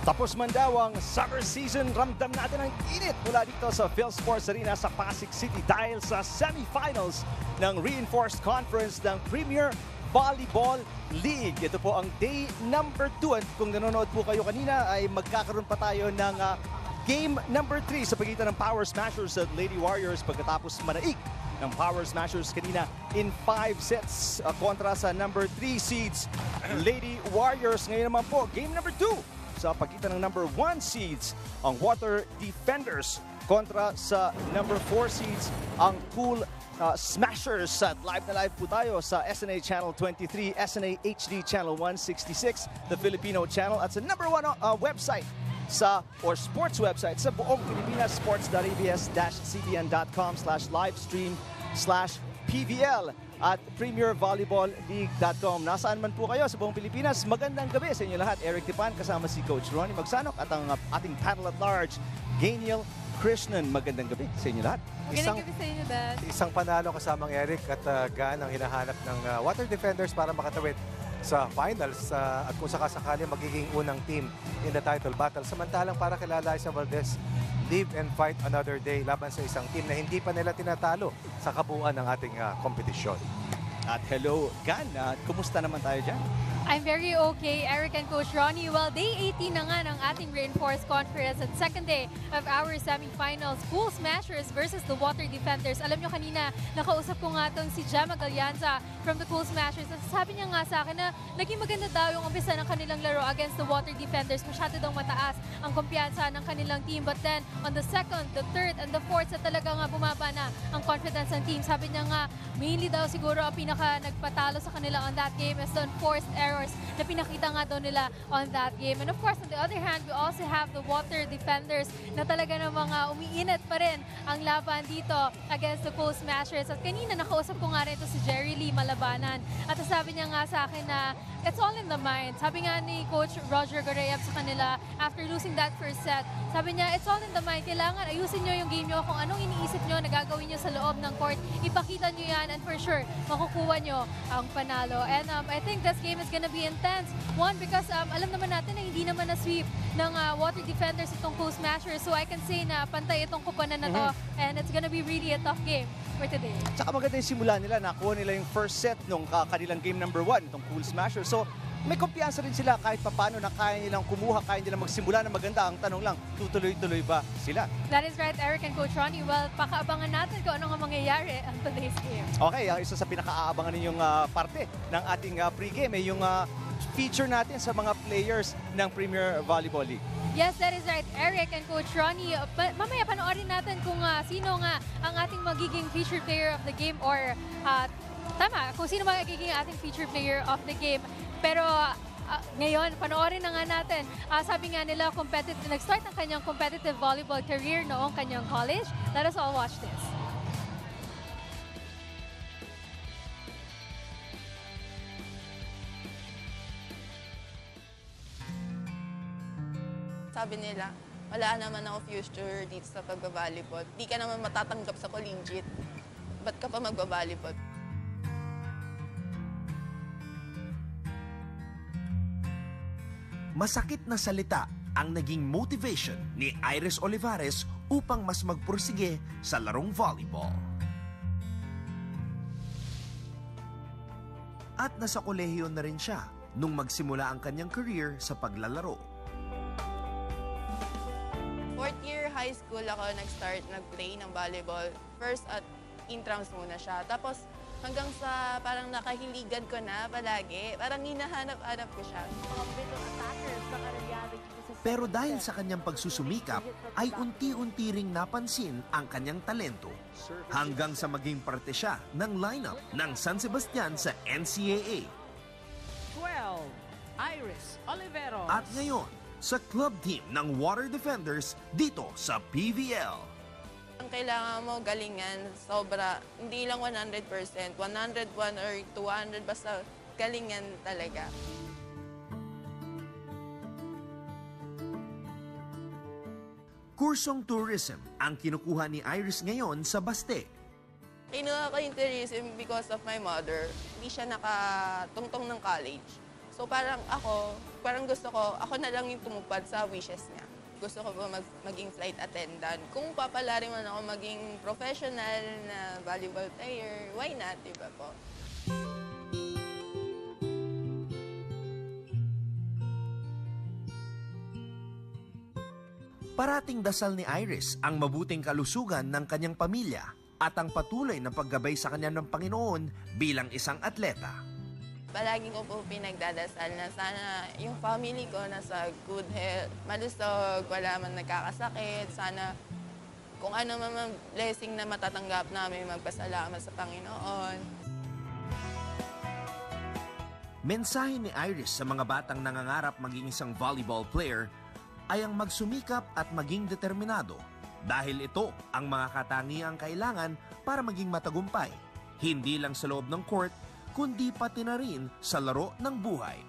Tapos man daw ang summer season, ramdam natin ang init mula dito sa PhilSports Arena sa Pasig City dahil sa semifinals ng Reinforced Conference ng Premier Volleyball League. Ito po ang day number 2 at kung nanonood po kayo kanina ay magkakaroon pa tayo ng game number 3 sa pagitan ng Power Smashers at Lady Warriors pagkatapos manaig ng Power Smashers kanina in 5 sets kontra sa number 3 seeds Lady Warriors. Ngayon naman po, game number 2 sa pagitan ng number 1 seeds ang Water Defenders kontra sa number 4 seeds ang Cool Smashers. At live na live po tayo sa SNA Channel 23, SNA HD Channel 166, the Filipino channel at sa number 1 website or sports website sa buong Pilipinas, sports.abs.cbn.com/livestream/PVL at premiervolleyballleague.com. Nasaan man po kayo sa buong Pilipinas, magandang gabi sa inyo lahat. Eric Tipan kasama si Coach Ronnie Magsanok at ang ating panel at large, Gainiel Krishnan. Magandang gabi sa inyo lahat. Magandang gabi sa inyo, Dad. Isang panalo kasamang Eric at Gan ang hinahanap ng Water Defenders para makatawid sa finals at kung sakasakali magiging unang team in the title battle. Samantalang para kay Liza Valdez, live and fight another day laban sa isang team na hindi pa nila tinatalo sa kabuuan ng ating kompetisyon. At hello, Gan. Kumusta naman tayo dyan? I'm very okay, Eric and Coach Ronnie. Well, day 18 na nga ng ating Reinforced Conference at second day of our semifinals, Cool Smashers versus the Water Defenders. Alam nyo kanina, nakausap ko nga itong si Gemma Galianza from the Cool Smashers. At sabi niya nga sa akin na naging maganda daw yung umpisa ng kanilang laro against the Water Defenders. Masyado daw mataas ang kumpiyansa ng kanilang team. But then, on the second, the third, and the fourth, sa talaga nga bumaba na ang confidence ng team. Sabi niya nga, mainly daw siguro ang pinaka nagpatalo sa kanila on that game is the forced errors na pinakita nga daw nila on that game. And of course, on the other hand, we also have the Water Defenders na talaga ng mga umiinit pa rin ang laban dito against the Cool Smashers. At kanina nakausap ko nga rin ito si Jerry Lee Malabanan. At sabi niya nga sa akin na it's all in the mind. Sabi nga ni Coach Roger Goreyab sa kanila after losing that first set, sabi niya, it's all in the mind. Kailangan ayusin nyo yung game nyo kung anong iniisip nyo na gagawin nyo sa loob ng court. Ipakita nyo yan and for sure, makukuha nyo ang panalo. And I think this game is gonna be intense. One, because alam naman natin na hindi naman na-sweep ng Water Defenders itong Cool Smashers. So I can say na pantay itong kupanan na to. And it's gonna be really a tough game for today. Tsaka maganda yung simula nila. Nakuha nila yung first set nung kanilang game number 1, itong Cool Smashers. So may kumpiyansa rin sila kahit paano na kaya nilang kumuha, kaya nilang magsimula na maganda. Ang tanong lang, tutuloy-tuloy ba sila? That is right, Eric and Coach Ronnie. Well, pakaabangan natin kung ano nga mangyayari ang today's game. Okay, isa sa pinaka-aabangan ninyong parte ng ating pre-game ay yung feature natin sa mga players ng Premier Volleyball League. Yes, that is right, Eric and Coach Ronnie. Mamaya panoorin natin kung sino nga ang ating magiging featured player of the game or kung sino magiging ating featured player of the game. Pero ngayon, panoorin na nga natin. Sabi nga nila, nag-start ang kanyang competitive volleyball career noong kanyang college. Let us all watch this. Sabi nila, wala naman ako future dito sa pagbabalibot. Di ka naman matatanggap sa collegiate. Ba't ka pa magbabalibot? Masakit na salita ang naging motivation ni Iris Olivares upang mas magpursige sa larong volleyball. At nasa kolehiyo na rin siya nung magsimula ang kanyang career sa paglalaro. Fourth year high school ako nag-play ng volleyball. First at intrams muna siya. Tapos hanggang sa parang nakahiligan ko na palagi. Parang hinahanap-hanap ko siya. Pero dahil sa kanyang pagsusumikap, ay unti-unti ring napansin ang kanyang talento. Hanggang sa maging parte siya ng lineup ng San Sebastian sa NCAA. 12, Iris Oliveros. At ngayon, sa club team ng Water Defenders dito sa PVL. Ang kailangan mo galingan, sobra, hindi lang 100%, 101 or 200, basta galingan talaga. Kursong tourism ang kinukuha ni Iris ngayon sa Baste. Kinuha ko yung tourism because of my mother. Hindi siya nakatungtong ng college. So parang gusto ko, ako na lang yung tumupad sa wishes niya. Gusto ko ba maging flight attendant? Kung papalarin man ako maging professional na volleyball player, why not, diba po? Parating dasal ni Iris ang mabuting kalusugan ng kanyang pamilya at ang patuloy na paggabay sa kanya ng Panginoon bilang isang atleta. Palagi ko po pinagdadasal na sana yung family ko nasa good health, malusog, wala man nagkakasakit. Sana kung ano man blessing na matatanggap namin, magpasalamat sa Panginoon. Mensahe ni Iris sa mga batang nangangarap maging isang volleyball player ay ang magsumikap at maging determinado dahil ito ang mga katangiang kailangan para maging matagumpay, hindi lang sa loob ng court, kundi pati na rin sa laro ng buhay.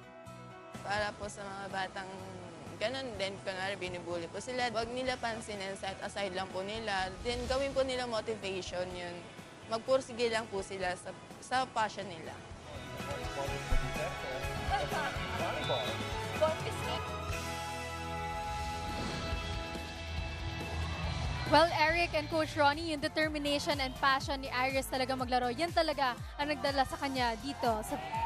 Para po sa mga batang ganun din, kunwari binibuli po sila, huwag nila pansinin, set aside lang po nila, then gawin po nila motivation yun. Magpursige lang po sila sa passion nila. Well, Eric and Coach Ronnie, yung determination and passion ni Iris talaga maglaro, yan talaga ang nagdala sa kanya dito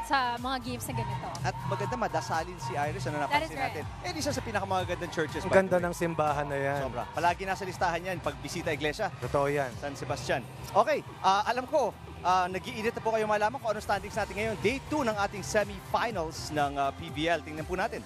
sa mga games na ganito. At maganda madasalin si Iris, ano That napansin is right. natin. Eh, di siya sa pinakamagandang churches. Ang by the ganda way. ng simbahan na yan. Sobra. Palagi nasa listahan yan pag bisita iglesia. Totoo yan. San Sebastian. Okay, alam ko, nag-iinit na po kayo malaman kung ano standings natin ngayon. Day 2 ng ating semifinals ng PBL. Tingnan po natin.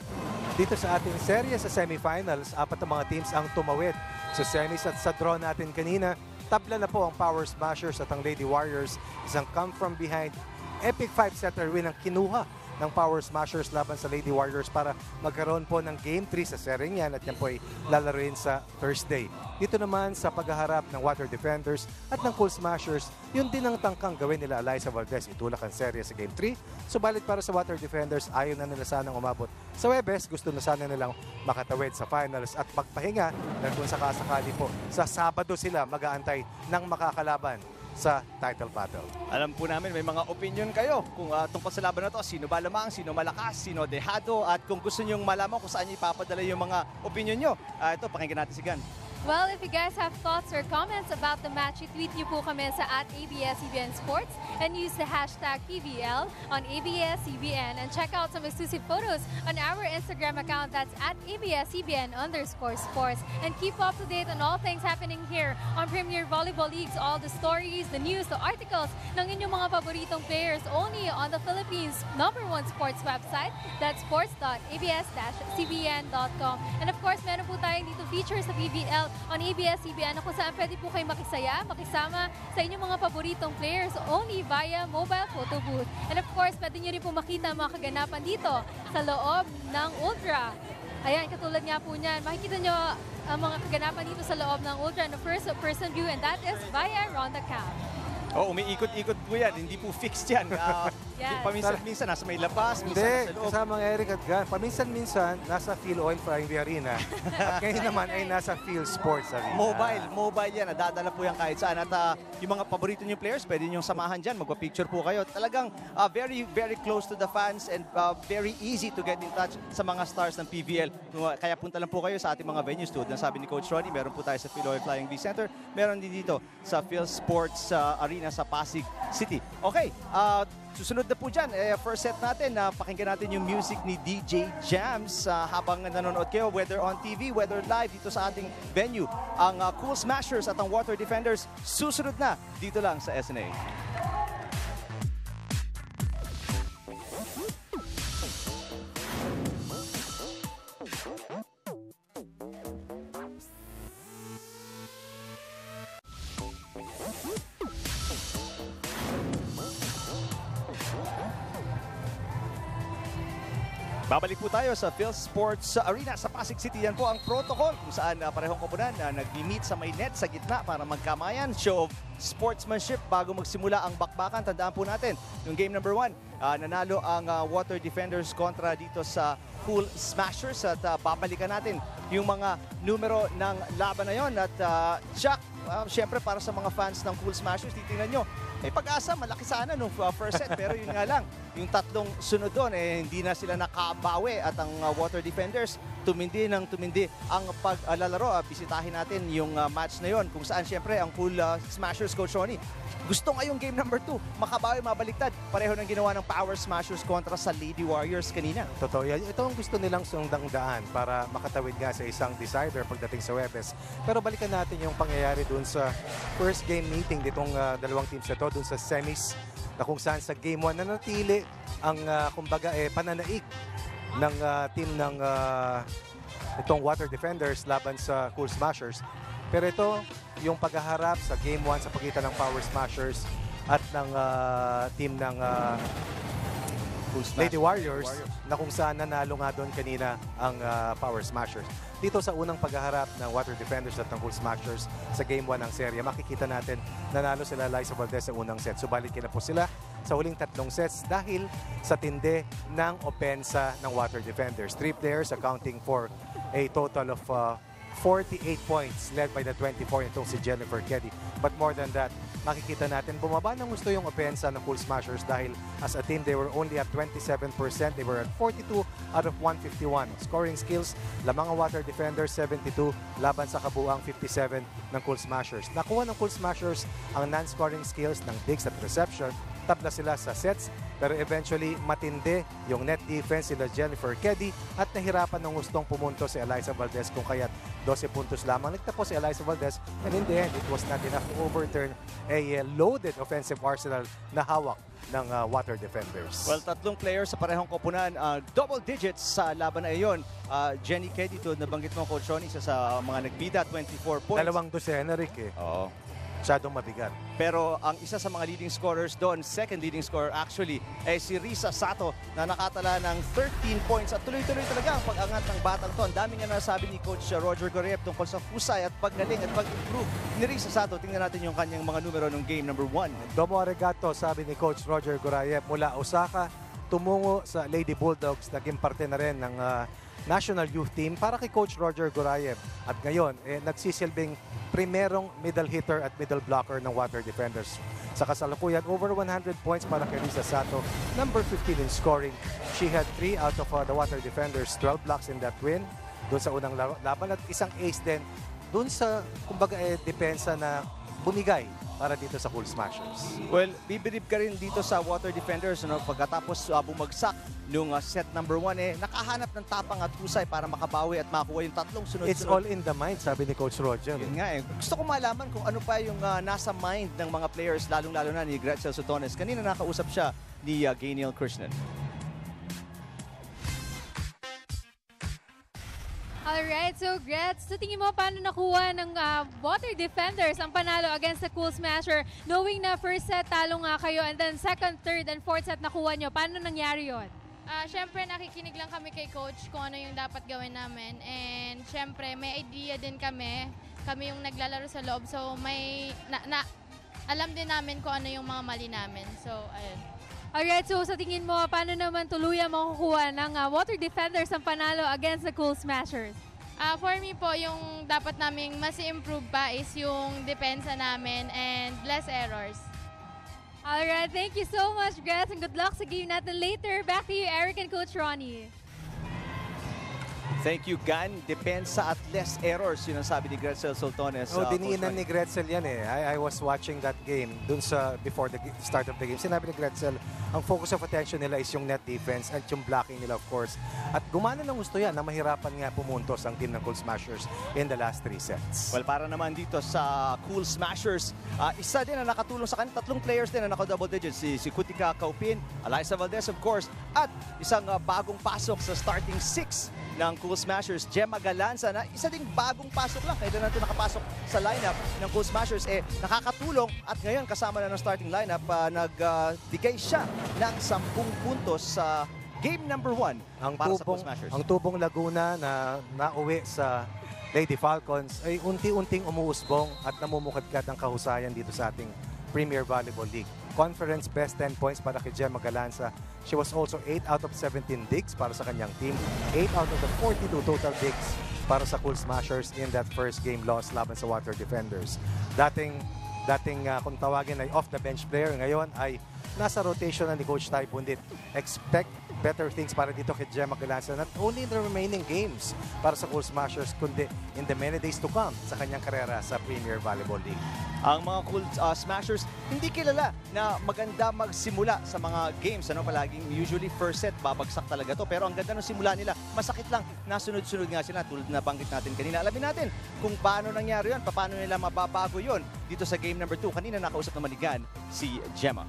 Dito sa ating serye sa semifinals, 4 na mga teams ang tumawid sa semis at sa draw natin kanina. Tabla na po ang Power Smashers at ang Lady Warriors. Isang come from behind epic 5-setter win ang kinuha ng Power Smashers laban sa Lady Warriors para magkaroon po ng Game 3 sa sering yan at yan po ay lalaruin sa Thursday. Dito naman sa paghaharap ng Water Defenders at ng Cool Smashers, yun din ang tangkang gawin nila Eliza Valdez. Itulak ang serye sa Game 3. Subalit para sa Water Defenders, ayaw na nila sanang umabot sa Webes. Gusto na sana nilang makatawid sa finals at magpahinga dahil kung sakasakali po sa Sabado sila mag-aantay ng makakalaban sa title battle. Alam po namin may mga opinion kayo kung tungkol sa laban na to. Sino ba lamang, sino malakas, sino dehado. At kung gusto nyo malaman kung saan nyo ipapadala yung mga opinion nyo, ito, pakinggan natin si Gan. Well, if you guys have thoughts or comments about the match, i-tweet niyo po kami sa @ABS-CBN Sports and use the hashtag PBL on ABS-CBN and check out some exclusive photos on our Instagram account, that's @ABS-CBN_sports. And keep up to date on all things happening here on Premier Volleyball Leagues, all the stories, the news, the articles ng inyong mga paboritong players only on the Philippines' #1 sports website, that's sports.abs-cbn.com. And of course, meron po tayong dito features sa PBL on ABS-CBN kung saan pwede po kayo makisaya, makisama sa inyong mga paboritong players only via mobile photo booth. And of course, pwede nyo rin po makita ang mga kaganapan dito sa loob ng Ultra. Ayan, katulad nga po niyan, makikita nyo ang mga kaganapan dito sa loob ng Ultra na first-person view and that is via Ronda Cam. Oh, umiikot-ikot po yan. Hindi po fixed yan. Yes. Paminsan-minsan nasa may labas, minsan Hindi, nasa loob. kasama ang Eric at Gan. Paminsan-minsan, nasa Phil Oil Frying the Arena. At ngayon naman ay nasa Phil Sports Arena. Mobile yan. Nadadala po yan kahit saan. At yung mga paborito nyo players, pwede nyo samahan dyan. Magpa-picture po kayo. Talagang very, very close to the fans and very easy to get in touch sa mga stars ng PBL. Kaya punta lang po kayo sa ating mga venues. Tulad ng sabi ni Coach Ronnie, meron po tayo sa Phil Oil Flying V Center. Meron din dito sa Phil Sports Arena sa Pasig City. Okay, susunod na po dyan. First set natin, pakinggan natin yung music ni DJ Jams habang nanonood kayo, whether on TV, whether live dito sa ating venue. Ang Cool Smashers at ang Water Defenders, susunod na dito lang sa SNA. Babalik po tayo sa Phil Sports Arena sa Pasig City. Yan po ang protocol kung saan parehong koponan nag-meet sa may net sa gitna para magkamayan. Show of sportsmanship bago magsimula ang bakbakan. Tandaan po natin, yung game number 1, nanalo ang Water Defenders kontra dito sa Cool Smashers. At babalikan natin yung mga numero ng laban na yon. At Jack, syempre para sa mga fans ng Cool Smashers, titingnan nyo, may pag-asa, malaki sana nung first set. Pero yun nga lang, yung tatlong sunod doon, hindi na sila nakabawi. At ang Water Defenders, tumindi ng tumindi ang paglalaro. Bisitahin natin yung match na yon kung saan syempre ang Cool Smashers, Coach Ronnie, gusto ngayong game number 2, makabawi, mabaliktad. Pareho ng ginawa ng Power Smashers kontra sa Lady Warriors kanina. Totoo yan. Ito ang gusto nilang sundang daan para makatawid nga sa isang decider pagdating sa Webes. Pero balikan natin yung pangyayari dun sa first game meeting ditong dalawang teams na to, dun sa semis, na kung saan sa game 1 nanatili ang kumbaga pananaig ng team ng itong Water Defenders laban sa Cool Smashers. Pero ito, yung paghaharap sa game 1 sa pagitan ng Power Smashers at ng team ng Lady Warriors, na kung saan nanalo nga doon kanina ang Power Smashers. Dito sa unang paghaharap ng Water Defenders at ng Cool Smashers sa game 1 ng serye, makikita natin nanalo sila Liza Valdez sa unang set. Subalit kina po sila sa huling tatlong sets dahil sa tindi ng opensa ng Water Defenders. 3 players accounting for a total of 48 points led by the 24 itong si Jennifer Keddy. But more than that, makikita natin bumaba ng gusto yung opensa ng Cool Smashers dahil as a team they were only at 27%. They were at 42 out of 151. Scoring skills, lamang ang Water Defenders 72 laban sa kabuuang 57 ng Cool Smashers. Nakuha ng Cool Smashers ang non-scoring skills ng digs at reception. Tabla sila sa sets, pero eventually matindi yung net defense sila Jennifer Keddy at nahirapan ng gustong pumunto si Eliza Valdez kung kaya't 12 puntos lamang. Nagtapos si Eliza Valdez and in the end, it was not enough to overturn a loaded offensive arsenal na hawak ng Water Defenders. Well, tatlong players sa parehong koponan, double digits sa laban na iyon. Jenny Keddy, to nabanggit mo, Coach Ronnie, isa sa mga nagbida, 24 points. Dalawang dosena, Rick, Oo. Masyadong mabigat. Pero ang isa sa mga leading scorers doon, second leading scorer actually, ay si Risa Sato na nakatala ng 13 points. At tuloy-tuloy talaga ang pag-angat ng batang to. Ang dami nga nasabi ni Coach Roger Gorriep tungkol sa husay at paggaling at pag-improve ni Risa Sato. Tingnan natin yung kanyang mga numero ng game number 1. Domo arigato, sabi ni Coach Roger Gorriep mula Osaka, tumungo sa Lady Bulldogs, naging parte na rin ng National Youth Team para kay Coach Roger Gorriep. At ngayon, nagsisilbing primerong middle hitter at middle blocker ng Water Defenders. Sa kasalukuyan, over 100 points para kay Risa Sato, number 15 in scoring. She had 3 out of the Water Defenders, 12 blocks in that win. Doon sa unang laban at isang ace din doon sa, kumbaga, depensa na bumigay para dito sa Cool Smashers. Well, bibilib ka rin dito sa Water Defenders, pagkatapos bumagsak nung set number 1, nakahanap ng tapang at husay para makabawi at makuha yung tatlong sunod-sunod. It's all in the mind, sabi ni Coach Roger. Yun nga Gusto ko malaman kung ano pa yung nasa mind ng mga players, lalong-lalo na ni Gretzel Sotones. Kanina nakausap siya ni Gainiel Krishnan. Alright, so Gretz, sa tingin mo paano nakuha ng Water Defenders ang panalo against the Cool Smasher, knowing na first set talo nga kayo and then second, third, and fourth set nakuha nyo? Paano nangyari yon? Siyempre, nakikinig lang kami kay Coach kung ano yung dapat gawin namin. And siyempre, may idea din kami. Kami yung naglalaro sa loob. So, alam din namin kung ano yung mga mali namin. So, ayun. Alright, so sa tingin mo, paano naman tuluyan makukuha ng Water Defenders ang panalo against the Cool Smashers? For me po, yung dapat naming mas i-improve pa is yung depensa namin and less errors. Alright, thank you so much, Gretz, and good luck sa game natin later. Back to you, Eric and Coach Ronnie. Thank you, Gan. Depensa at less errors, yun ang sabi ni Gretzel Sotones. Diniinan ni Gretzel yan I was watching that game dun sa before the start of the game. Sinabi ni Gretzel, ang focus of attention nila is yung net defense at yung blocking nila, of course. At gumana ng gusto yan na mahirapan nga pumuntos ang team ng Cool Smashers in the last 3 sets. Well, para naman dito sa Cool Smashers, isa din na nakatulong sa kanila. Tatlong players din na naka-double digits. Si Kutika Kaupin, Eliza Valdez, of course, at isang bagong pasok sa starting 6 ng Cool Smashers, Gemma Galanza, na isa ding bagong pasok lang. Kailan na ito nakapasok sa lineup ng Cool Smashers, nakakatulong at ngayon kasama na ng starting lineup, nagbigay siya ng 10 puntos sa game number 1 para sa Cool Smashers. Ang tubong Laguna na nauwi sa Lady Falcons ay unti-unting umuusbong at namumukadkad ang kahusayan dito sa ating Premier Volleyball League. Conference best 10 points para kay Gemma Galanza. She was also 8 out of 17 digs para sa kanyang team. 8 out of the 42 total digs para sa Cool Smashers in that first game loss laban sa Water Defenders. Dating dating kung tawagin ay off-the-bench player. Ngayon ay nasa rotation na ni Coach Ty Bundit. Expect better things para dito kay Gemma Galanza, not only in the remaining games para sa Cool Smashers, kundi in the many days to come sa kanyang karera sa Premier Volleyball League. Ang mga Cool Smashers, hindi kilala na maganda magsimula sa mga games. Palaging usually first set, babagsak talaga to. Pero ang ganda ng simula nila, masakit lang. Nasunod-sunod nga sila, tulad na banggit natin kanina. Alamin natin kung paano nangyari yun, paano nila mababago yun dito sa game number 2. Kanina nakausap na manigan si Gemma.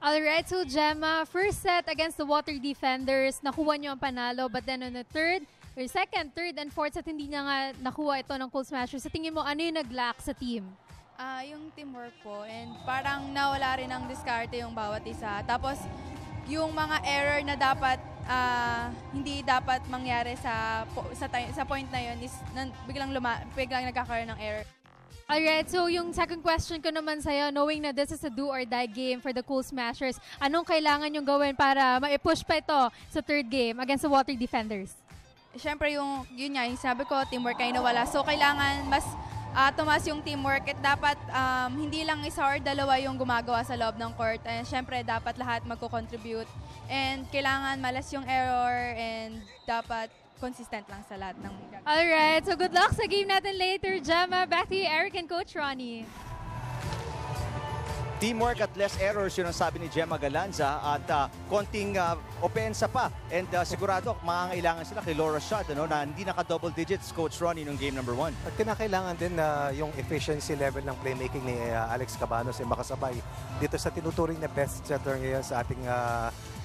Alright, so Gemma, first set against the Water Defenders, nakuha nyo ang panalo, but then on the second, third, and fourth set, hindi niya nga nakuha ito ng Cool Smashers. Sa tingin mo, ano yung nag-lack sa team? Yung teamwork po, and parang nawala rin ng diskarte yung bawat isa. Tapos, yung mga error na dapat, hindi dapat mangyari sa point na yun is biglang nagkakaroon ng error. Alright, so yung second question ko naman sa'yo, knowing na this is a do-or-die game for the Cool Smashers, anong kailangan yung gawin para ma-push pa ito sa third game against the Water Defenders? Siyempre, yun nga, yung sabi ko, teamwork ay nawala. So, kailangan mas tumas yung teamwork at dapat hindi lang isa or dalawa yung gumagawa sa loob ng court. And siyempre, dapat lahat magko-contribute. And kailangan malas yung error and dapat consistent lang sa lahat ng... Alright, so good luck sa game natin later, Gemma. Back to you, Eric and Coach Ronnie. Teamwork at less errors, yun ang sabi ni Gemma Galanza, at konting opensa pa. And sigurado, makangailangan sila kay Laura Shot, na hindi naka-double digits, Coach Ronnie, nung game number 1. At kinakailangan din na yung efficiency level ng playmaking ni Alex Cabanos ay makasabay dito sa tinuturing na best setter ngayon sa ating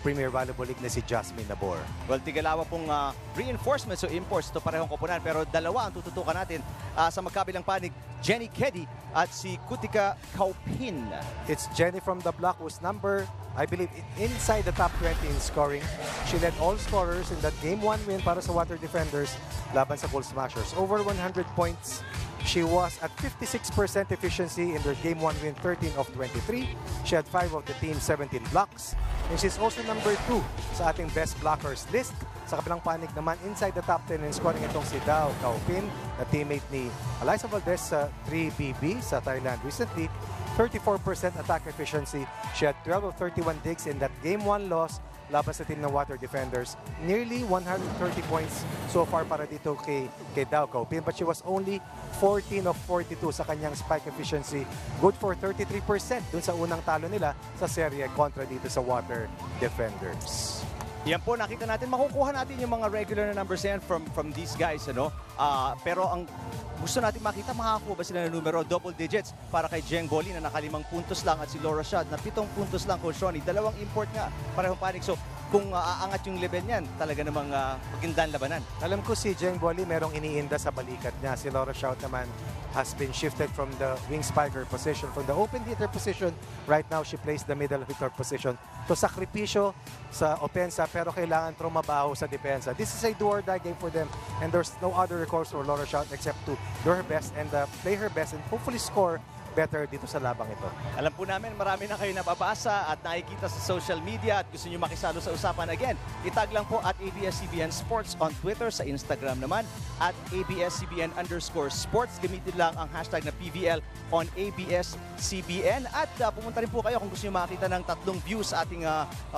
Premier Volleyball League na si Jasmine Nabor. Well, tigalawa pong reinforcements o imports ito parehong koponan, pero dalawa ang tututukan natin sa magkabilang panig, Jenny Keddy at si Kutika Kaupin. It's Jenny from the block who's number, I believe, inside the top 20 in scoring. She led all scorers in that Game 1 win para sa Water Defenders laban sa Cool Smashers. Over 100 points. She was at 56% efficiency in their Game 1 win, 13 of 23. She had 5 of the team's 17 blocks. And she's also number 2 sa ating best blockers list. Sa kabilang panig naman, inside the top 10 in scoring itong si Dao Kaupin, na teammate ni Eliza Valdez sa 3BB sa Thailand recently. 34% attack efficiency. She had 12 of 31 digs in that Game 1 loss laban sa team ng Water Defenders. Nearly 130 points so far para dito kay Dao Kaupin, but she was only 14 of 42 sa kanyang spike efficiency. Good for 33% dun sa unang talo nila sa serye kontra dito sa Water Defenders. Yan po, nakita natin, makukuha natin yung mga regular na numbers yan from these guys, pero ang gusto natin makita, makakakuha ba sila ng numero, double digits para kay Jeng Boli na naka-5 puntos lang at si Laura Shad na 7 puntos lang, Coach Ronnie. Dalawang import nga, parehong panig. So, kung aangat yung level niyan, talaga namang magandang labanan. Alam ko si Jeng Boli merong iniinda sa balikat niya. Si Laura Shad naman has been shifted from the wing spiker position, from the open hitter position. Right now, she plays the middle hitter position. So, sakripisyo sa opensa, pero kailangan trumabaho sa depensa. This is a do-or-die game for them, and there's no other recourse for Laura Shot except to do her best and play her best and hopefully score better dito sa labang ito. Alam po namin, marami na kayo nababasa at nakikita sa social media at gusto nyo makisalo sa usapan. Again, itag lang po at ABS-CBN Sports on Twitter, sa Instagram naman at ABS-CBN_sports. Gamitin lang ang hashtag na PVL on ABS-CBN at pumunta rin po kayo kung gusto nyo makakita ng 3 views sa ating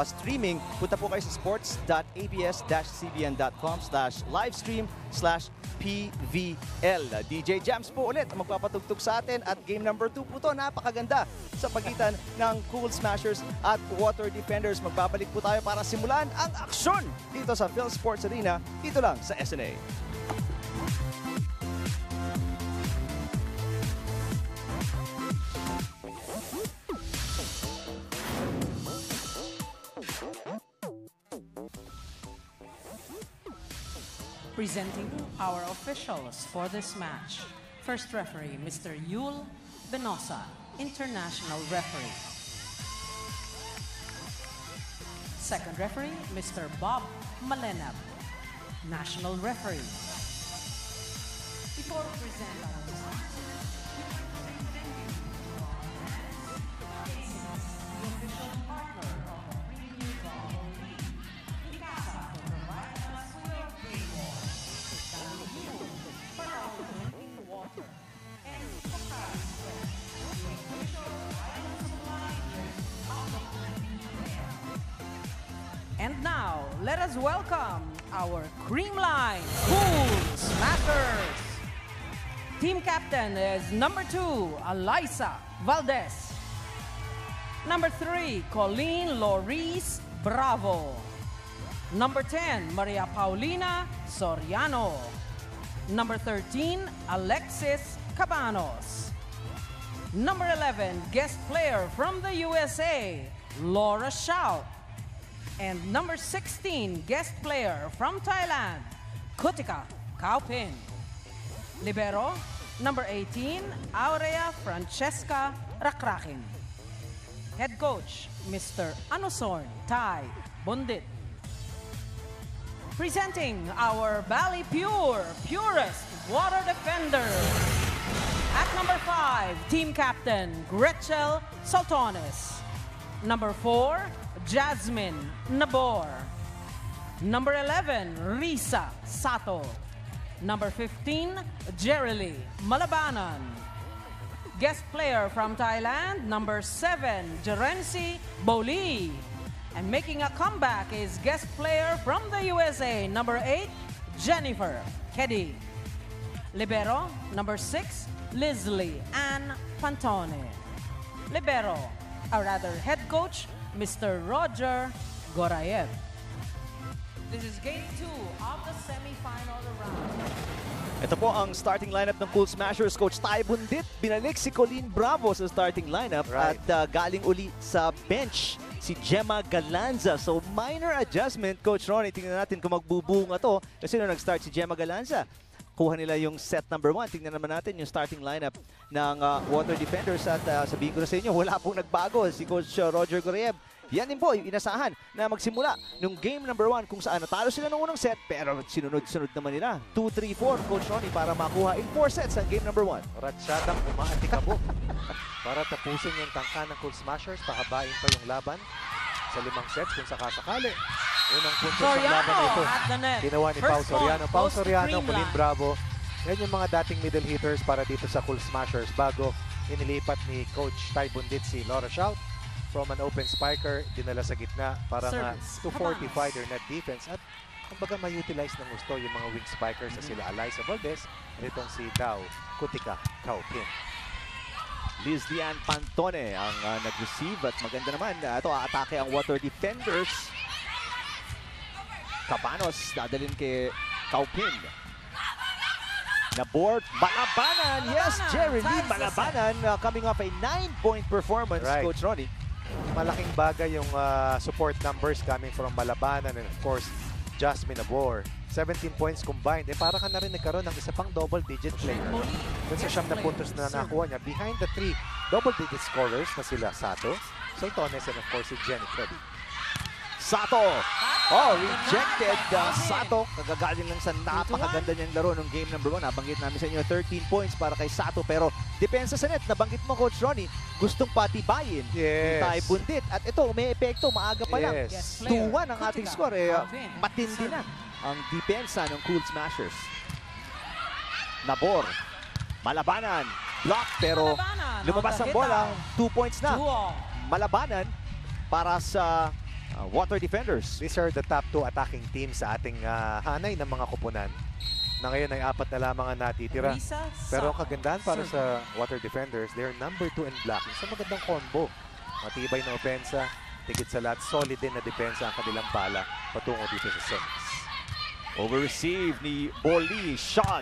streaming. Punta po kayo sa sports.abs-cbn.com/livestream/PVL. DJ Jams po ulit ang magpapatugtog sa atin at game number 2 po to, napakaganda sa pagitan ng Cool Smashers at Water Defenders. Magbabalik po tayo para simulan ang aksyon dito sa PhilSports Arena, dito lang sa SNA. Presenting our officials for this match. First referee, Mr. Yul Benosa, international referee. Second referee, Mr. Bob Malenab, national referee. Before we present our let us welcome our Creamline Cool Smashers. Team captain is number 2, Alyssa Valdez. Number 3, Colleen Loris Bravo. Number 10, Maria Paulina Soriano. Number 13, Alexis Cabanos. Number 11, guest player from the USA, Laura Shout. And number 16, guest player from Thailand, Kutika Kaupin. Libero, number 18, Aurea Francesca Rakrakin. Head coach, Mr. Anusorn Tai Bundit. Presenting our Valley Purest Water Defender. At number 5, team captain, Gretchel Saltones. Number 4, Jasmine Nabor. Number 11, Risa Sato. Number 15, Jerily Malabanan. Guest player from Thailand, number 7, Jerency Boli. And making a comeback is guest player from the USA, number 8, Jennifer Keddy. Libero, number 6, Leslie Ann Pantone. Libero, or rather head coach, Mr. Roger Gorayev. This is game 2 of the semifinal round. Ito po ang starting lineup ng Cool Smashers. Coach Tai Bundit, binalik si Colleen Bravo sa starting lineup at galing uli sa bench si Gemma Galanza. So minor adjustment, Coach Ronnie. Tingnan natin kung magbubuo nga to kasi nung nag-start si Gemma Galanza. Kuha nila yung set number 1. Tingnan naman natin yung starting lineup ng Water Defenders at sabihin ko na sa inyo, wala pong nagbago si Coach Roger Gorayev. Yan din po yung inasahan na magsimula nung game number 1 kung saan natalo sila ng unang set pero sinunod-sunod naman nila. 2-3-4, Coach Ronnie, para makuha in 4 sets ang game number 1. Ratsyadang umaatikabok para tapusin yung tangka ng Cool Smashers. Pahabain pa yung laban sa 5 sets kung sakasakali. Unang puntos ng laban ito. Ginawa ni Pau Soriano. Pau Soriano, Colleen Bravo. Yan yung mga dating middle hitters para dito sa Cool Smashers bago inilipat ni Coach Tai Bundit si Laura Shout from an open spiker, dinala sa gitna para nga to fortify their net defense at kumbaga ma-utilize ng gusto yung mga wing spikers na sila Alyssa Valdez at itong si Dao Kutika Kaupin. Leslie Ann Pantone ang nag-receive at maganda naman. Ito, atake ang Water Defenders. Cabanos, dadalhin kay Kaupin. Nabor, Malabanan. Yes, Jerry Lee Malabanan coming off a 9-point performance, Coach Ronnie. Malaking bagay yung support numbers coming from Malabanan and of course, Jasmine Nabor. 17 points combined. Para ka na rin nagkaroon ng isa pang double-digit player. Dun sa 9 na puntos na nakuha niya. Behind the 3 double-digit scorers na sila Sato, Saltones, and of course si Jenny Freddy. Sato! Oh, rejected Sato. Kagagaling lang sa napakaganda niyang laro nung game number 1. Nabanggit namin sa inyo 13 points para kay Sato. Pero depensa sa net, nabanggit mo, Coach Ronnie, gustong patibayin ni Tai Bundit. At ito, may epekto, maaga pa lang. 2-1 ang ating score. Matindi na ang depensa ng Cool Smashers. Nabor, Malabanan, block, pero lumabas ang bola. 2 points na. Malabanan para sa Water Defenders. These are the top 2 attacking teams sa ating hanay ng mga kupunan na ngayon ay 4 na lamang ang natitira. Pero ang kagandahan para sa Water Defenders, they're number 2 in blocking. So magandang combo. Matibay na opensa, tigit sa lahat, solid din na depensa ang kanilang bala patungo dito sa semis. Over-receive ni Boli. Shot.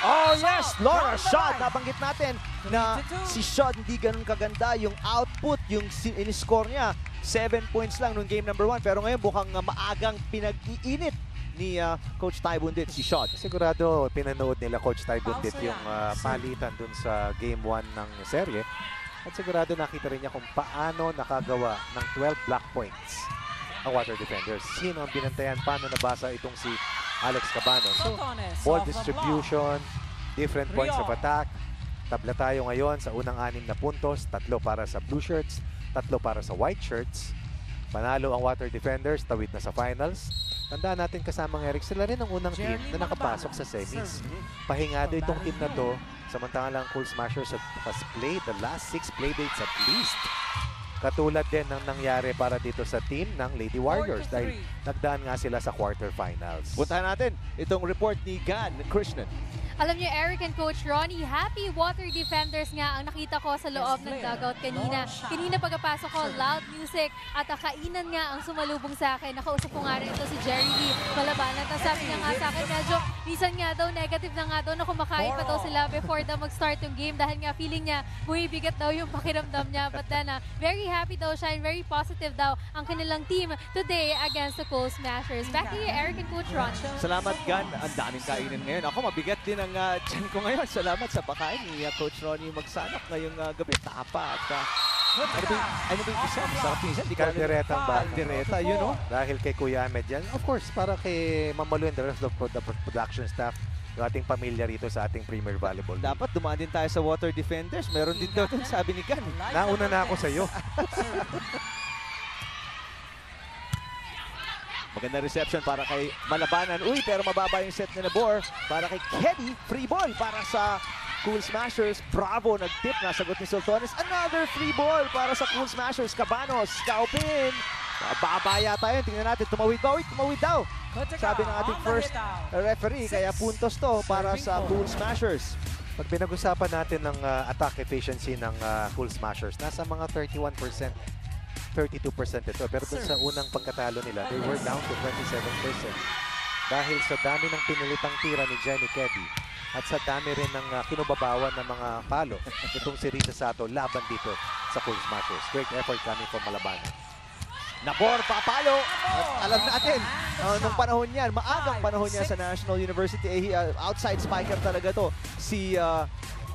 Oh yes, Laura Shot. Nabanggit natin na si Shot hindi ganun kaganda. Yung output, yung in-score niya, 7 points lang nung game number 1. Pero ngayon mukhang maagang pinag-iinit ni Coach Tai Bundit si Shot. Sigurado pinanood nila Coach Tai Bundit yung palitan dun sa game 1 ng serye. At sigurado nakita rin niya kung paano nakagawa ng 12 block points ang Water Defenders. Sino ang binantayan? Paano nabasa itong si Alex Cabanos? So, ball distribution, different points of attack. Tabla tayo ngayon sa unang 6 na puntos. 3 para sa blue shirts, 3 para sa white shirts. Panalo ang Water Defenders, tawid na sa finals. Tandaan natin kasamang Eric, sila rin ang unang team na nakapasok sa semis. Pahingado itong team na to, samantalang Cool Smashers has played the last 6 playdates at least. Katulad din ng nangyari para dito sa team ng Lady Warriors 4-3. dahil nagdaan nga sila sa quarterfinals. Puntahan natin itong report ni Gan Krishnan. Alam niyo, Eric and Coach Ronnie, happy water defenders nga ang nakita ko sa loob ng dugout kanina. Kanina pagkapasok ko, loud music at kainan nga ang sumalubong sa akin. Nakausap ko nga rin ito si Jerry Lee Malabanan. At sabi niya nga sa akin, medyo minsan nga daw, negative na nga daw na kumakain pa daw sila before daw mag-start yung game dahil nga feeling niya bumibigat daw yung pakiramdam niya. But then, very happy daw siya and very positive daw ang kanilang team today against the Cool Smashers. Back to you, Eric and Coach Ronnie. Salamat, Gan. Ang daming kainan ngayon. Ako, mabigat din ang tiyan ko ngayon. Salamat sa pakain ni Coach Ronnie magsanap ngayong gabi. Tapa at ano ba yung isa? Sarap yung isa. Calderetang ba? Caldereta, yun o. Dahil kay Kuya Ahmed yan. Of course, para kay Mamalu and the rest of the production staff, yung ating pamilya rito sa ating Premier Volleyball. Dapat dumaan din tayo sa water defenders. Meron din daw ito, sabi ni Gan. Nauna na ako sa iyo. Maganda reception para kay Malabanan. Uy, pero mababa yung set ni Nabor. Para kay Keddy, free ball para sa Cool Smashers. Bravo, nag-tip. Nasagot ni Sultones. Another free ball para sa Cool Smashers. Cabanos, Kaupin. Bababa yata yun. Tingnan natin, tumawid ba? Uy, tumawid daw. Sabi ng ating first referee, kaya puntos to para sa Cool Smashers. Pag pinag-usapan natin ng attack efficiency ng Cool Smashers, nasa mga 31%. 32% ito. Pero dun sa unang pagkatalo nila, they were down to 27%. Dahil sa dami ng pinilitang tira ni Jenny Keddy at sa dami rin ng kinubabawan ng mga palo itong si Risa Sato laban dito sa Cool Smashers. Great effort coming from Malabanan. Nabor, papalo. At alam natin, nung panahon niyan, maagang panahon niya sa National University, outside spiker talaga to. Si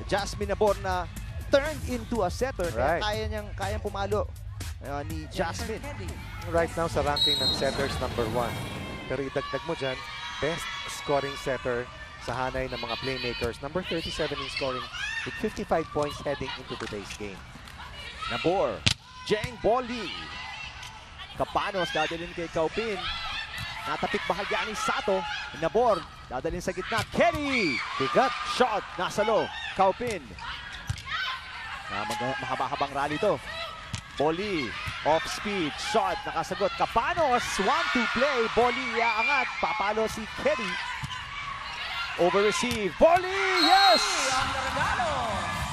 Jasmine Nabor na turned into a setter. Right. Kaya kayang pumalo ni Jasmine. Right now sa ranking ng setters number 1. Pero idagdag mo dyan, best scoring setter sa hanay ng mga playmakers. Number 37 in scoring with 55 points heading into today's game. Nabor, Jeng Boli. Cabanos, dadalhin kay Kaupin. Natapik bahagya ni Sato. Nabor, dadalhin sa gitna. Keddy! Bigat, shot, nasa low. Kaupin. Mahaba-habang rally to. Boli, off speed, shot, nakasagot. Cabanos, 1-2 play. Boli, iaangat. Papalo si Keddy. Over receive. Boli, yes!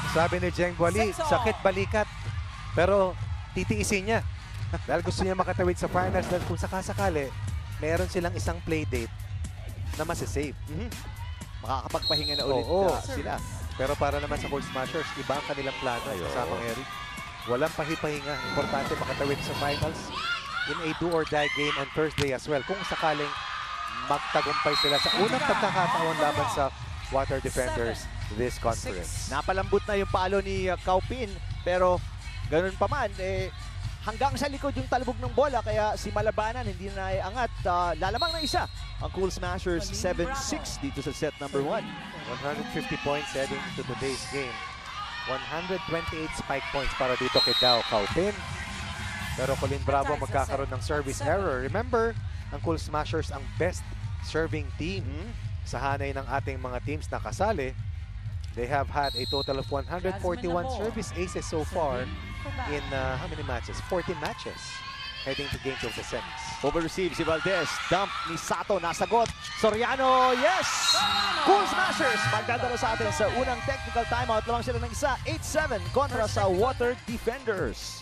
Sabi ni Jeng Boli, sakit balikat. Pero titiisin niya. Dahil gusto niya makatawid sa finals dahil kung sakasakali, meron silang isang play date na masisave. Makakapagpahinga na ulit sila. Pero para naman sa Cool Smashers, iba ang kanilang plano. Kasamang Eric. Walang pahipahinga. Importante makatawid sa finals in a do-or-die game on Thursday as well. Kung sakaling magtagumpay sila sa unang pagkakataon laban sa Water Defenders this conference. Napalambot na yung palo ni Kaupin, pero ganun pa man, hanggang sa likod yung talbog ng bola, kaya si Malabanan hindi na naiangat. Lalamang na isa ang Cool Smashers 7-6 dito sa set number 1. 150 points heading to today's game. 128 spike points para dito kay Dao Kaupin. Pero Colin Bravo magkakaroon ng service error. Remember, ang Cool Smashers ang best serving team sa hanay ng ating mga teams na kasali. They have had a total of 141 service aces so far in how many matches? 14 matches heading to games of the semis. Over receive si Valdez. Dump ni Sato. Nasagot. Soriano. Yes! Cool Smashers. Magdadala sa atin sa unang technical timeout. Lamang sila ng isa. 8-7 kontra sa Water Defenders.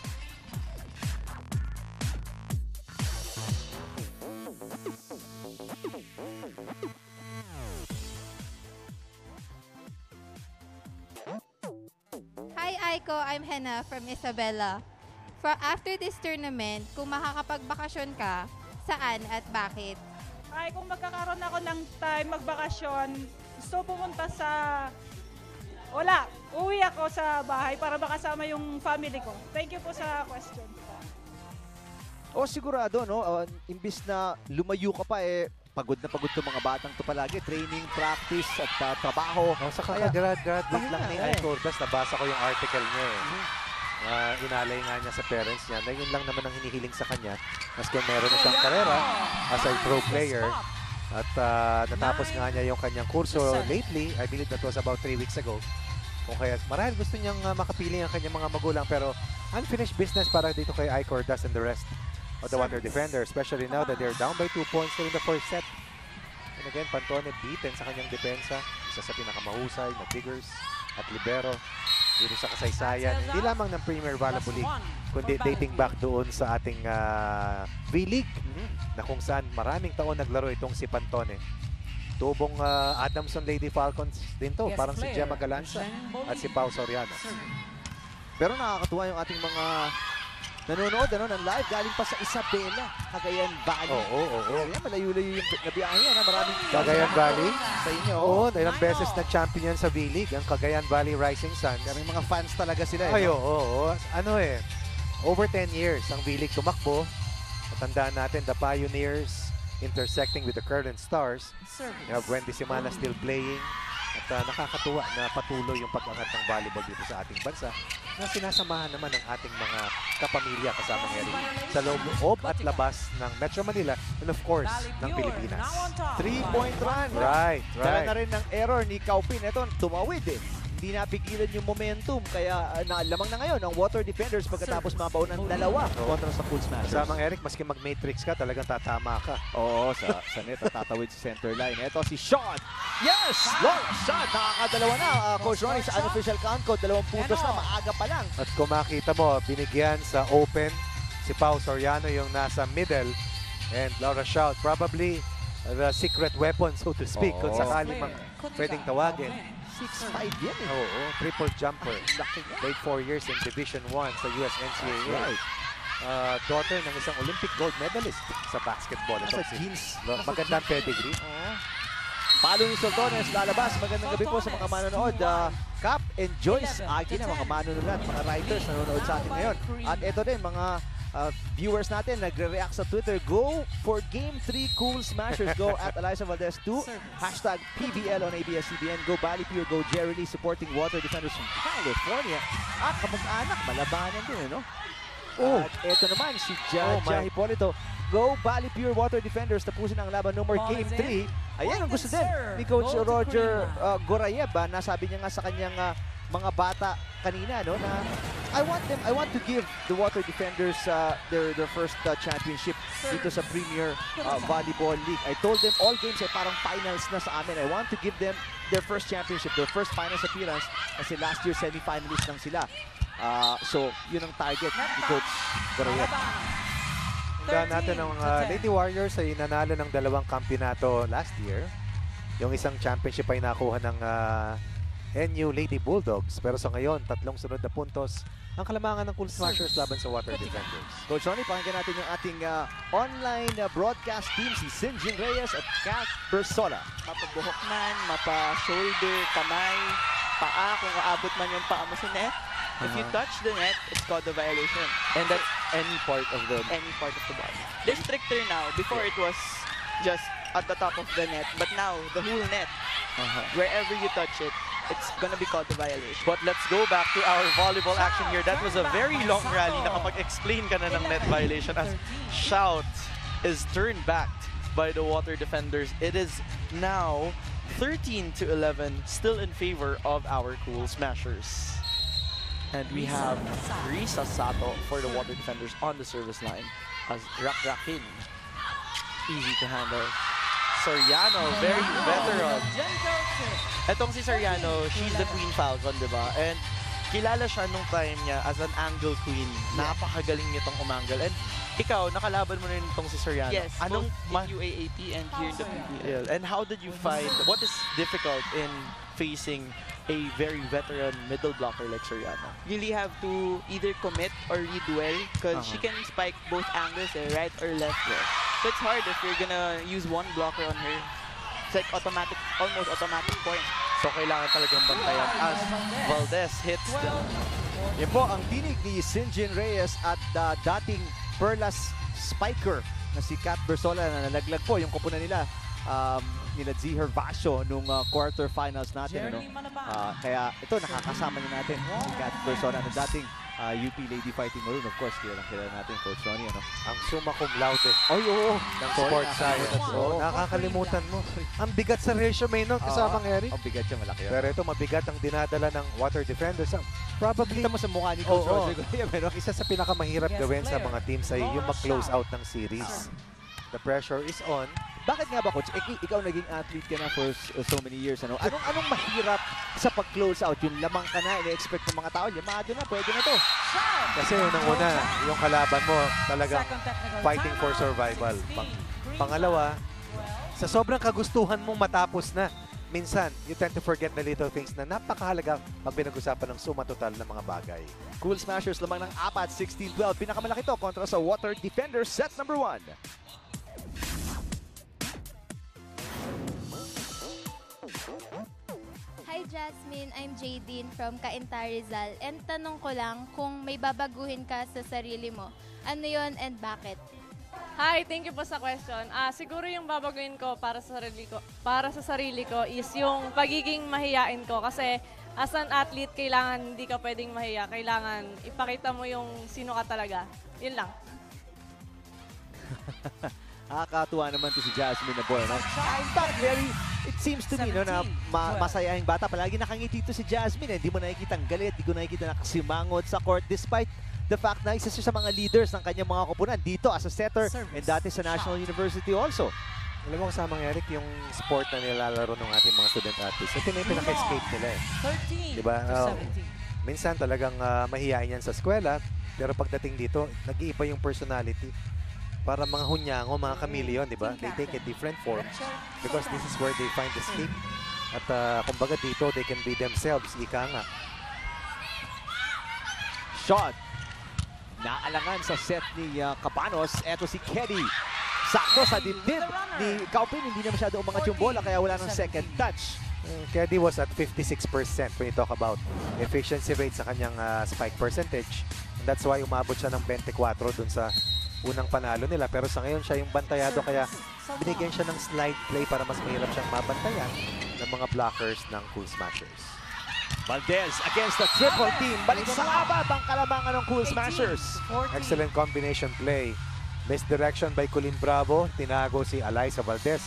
Hi Aiko, I'm Henna from Isabela. After this tournament, kung makakapagbakasyon ka, saan at bakit? Ay, kung magkakaroon ako ng time magbakasyon, gusto pumunta sa... Wala, uwi ako sa bahay para makasama yung family ko. Thank you po sa question. O sigurado, no? Imbis na lumayo ka pa, pagod na pagod itong mga batang to palagi. Training, practice, at trabaho. Sa kakagraduate lang ni Aiko Ordaz, nabasa ko yung article niya inalay nga niya sa parents niya na yun lang naman ang hinihiling sa kanya. Mas kung meron siyang karera as a pro player at natapos nga niya yung kanyang kurso lately, I believe that was about 3 weeks ago. Kung kaya marahil gusto niyang makapili ang kanyang mga magulang pero unfinished business para dito kay Icor Dust and the rest of the Water Defender, especially now that they're down by 2 points in the first set. And again, Pantone beaten sa kanyang depensa. Isa sa pinakamahusay na diggers at libero dito sa kasaysayan. Hindi lamang ng Premier Volleyball League, kundi dating back doon sa ating V-League na kung saan maraming taon naglaro itong si Pantone. Tubong Adamson Lady Falcons din to, parang si Gemma Galanza at si Pau Soriano. Pero nakakatuwa yung ating mga nanonood ng live galing pa sa Isabela, Cagayan Valley. Oo. Malayo-layo yung nabiyahe yan. Maraming Cagayan Valley? Sa inyo. Oo, ilang beses nag-champion yan sa V-League, ang Cagayan Valley Rising Suns. May mga fans talaga sila. Ay, oo. Ano over 10 years ang V-League tumakbo. Matandaan natin, the Pioneers intersecting with the current stars. You have Wendy Simana still playing. At nakakatuwa na patuloy yung pag-angat ng volleyball dito sa ating bansa na sinasamahan naman ng ating mga kapamilya kasama Eric sa loob at labas ng Metro Manila and of course ng Pilipinas. 3-point run. Right. Dala na rin ng error ni Kaupin. Ito, tumawid Hindi napigilan yung momentum. Kaya lamang na ngayon ang Water Defenders pagkatapos mabaon ng dalawa kontra sa Full Smashers. Kasamang Eric, maski mag-matrix ka, talagang tatama ka. Oo, sa net at tatawid sa center line. Ito si Sean. Yes! Laura shot. Nakakadalawa na. Coach Ronnie sa unofficial count code. 2 puntos na. Maaga pa lang. At kung makita mo, binigyan sa open si Pau Soriano yung nasa middle. And Laura Shout, probably the secret weapon, so to speak, kung sakaling pwedeng tawagin. 6'5" yan Oo, triple jumper. Played 4 years in Division 1 sa US NCAA. Right. Daughter ng isang Olympic gold medalist sa basketball. Nasa jeans. Magandang pedigree. Palo ni Soltones, lalabas. Magandang gabi po sa mga manonood. Cap and Joyce Agina, mga manonood, mga writers nanonood sa atin ngayon. At ito din, mga viewers natin nagre-react sa Twitter. Go for Game 3 Cool Smashers. Go at Eliza Valdez 2. Hashtag PBL on ABS-CBN. Go Bali Pure. Go Jerry Lee supporting Water Defenders from California. At kamag-anak, malabanan din, no? At ito naman, si Jaja Hipolito. Go Bali Pure Water Defenders. Tapusin ang laban number Game 3. Ayan ang gusto din ni Coach Roger Gorayev. Nasabi niya nga sa kanyang mga bata kanina, no, na I want to give the Water Defenders their first championship dito sa Premier Volleyball League. I told them all games ay parang finals na sa amin. I want to give them their first championship, their first finals appearance kasi last year semi-finalist lang sila. So, yun ang target ni Coach Gorayev. Tandaan natin ang Lady Warriors ay nanalo ng 2 kampyonato last year. Yung isang championship ay nakuha ng NU Lady Bulldogs. Pero sa ngayon, 3 sunod na puntos ang kalamangan ng Cool Smashers laban sa Water Defenders. Coach Ronnie, pakinggan natin yung ating online broadcast team, si Sinjin Reyes at Kat Bersola. Mapabuhok man, mapa-shoulder, kamay, paa, kung aabot man yung paa mo sa net. If you touch the net, it's called a violation. And that's any part of the body. They're stricter now. Before it was just at the top of the net, but now the whole net, wherever you touch it, it's gonna be called a violation. But let's go back to our volleyball action here. That was a very long rally. Nakapag-explain ka na ng net violation as Shout is turned back by the Water Defenders. It is now 13-11, still in favor of our Cool Smashers. And we have Risa Sato for the Water Defenders on the service line as Rakin. Easy to handle. Soriano, very veteran. Etong si Soriano, she's the Queen Falcon, di ba? And kilala siya nung time niya as an angle queen. Napakagaling nitong umangle. And ikaw, nakalaban mo rin itong si Soriano. Yes, both in UAAP and here in the PBL. And how did you find, what is difficult in facing a very veteran middle blocker like Soriano? You really have to either commit or read well because she can spike both angles, right or left. So it's hard if you're gonna use one blocker on her. It's like automatic, almost automatic point. So kailangan talagang bantayan as Valdez hits them. Yan po ang tinig ni Sinjin Reyes at dating Perlas spiker na si Kat Bersola na nalaglag po yung kupunan nila nila Ziher Vasho nung quarterfinals natin. Kaya ito nakakasama niya natin si Kat Bersola na dating UP Lady Fighting Maroon. Of course, kilala natin Coach Ronnie. Ano? Ang summa cum laude Ay, oo. ng sports science. Oo. Nakakalimutan mo. Ang bigat sa resume nun, kasamang Eric. Ang bigat siya, malaki yun. Pero ito, mabigat ang dinadala ng water defenders. Probably, Kita mo sa mukha ni Coach Oo. Roger Guillen, ano? isa sa pinakamahirap gawin sa mga teams ay yung mag-close out ng series. The pressure is on. Bakit nga ba, Coach? Ikaw naging athlete ka na for so many years. Ano? Anong mahirap sa pag-close out? Yung lamang ka na, ina-expect ng mga tao, limado na, pwede na to. Kasi unang-una, yung kalaban mo talagang fighting for survival. Pangalawa, sa sobrang kagustuhan mong matapos na, minsan, you tend to forget the little things na napakahalaga pag pinag-usapan ng suma total ng mga bagay. Cool Smashers lamang ng 4, 16-12. Pinakamalaki to kontra sa Water Defenders, set number 1. Hi Jasmine, I'm Jadine from Cainta Rizal. And tanong ko lang kung may babaguhin ka sa sarili mo. Ano yon and bakit? Hi, thank you po sa question. Siguro yung babaguhin ko para sa sarili ko is yung pagiging mahiyain ko kasi as an athlete kailangan hindi ka pwedeng mahiya. Kailangan ipakita mo yung sino ka talaga. Yun lang. Nakakatuwa naman to si Jasmine na boy, no? In fact, it seems to me, no, na masayahing bata. Palagi nakangiti to si Jasmine, eh. Di mo nakikita ang galit, di ko nakikita nakasimangot sa court despite the fact na isa siya sa mga leaders ng kanyang mga koponan dito as a setter and dati sa National University also. Alam mo kasamang Eric, yung sport na nilalaro ng ating mga student athletes, ito na yung pinaka-escape nila eh. 13 diba? to 17. Minsan talagang mahihain yan sa eskwela, pero pagdating dito, nag-iiba yung personality. Para mga hunyango, mga chameleon, di ba? They take a different form because this is where they find escape. At kumbaga dito, they can be themselves, ika nga. Shot. Naalangan sa set ni Cabanos. Eto si Keddy. Sakto sa dibdib ni Kaupin. Hindi na masyado umangat yung bola kaya wala ng second touch. Keddy was at 56% when you talk about efficiency rate sa kanyang spike percentage. And that's why umabot siya ng 24 dun sa unang panalo nila. Pero sa ngayon siya yung bantayado kaya binigyan siya ng slide play para mas mahirap siyang mabantayan ng mga blockers ng Cool Smashers. Valdez against the triple team. Balik sa abad ang kalamangan ng Cool Smashers. Excellent combination play. Misdirection by Colin Bravo. Tinago si Alyssa Valdez.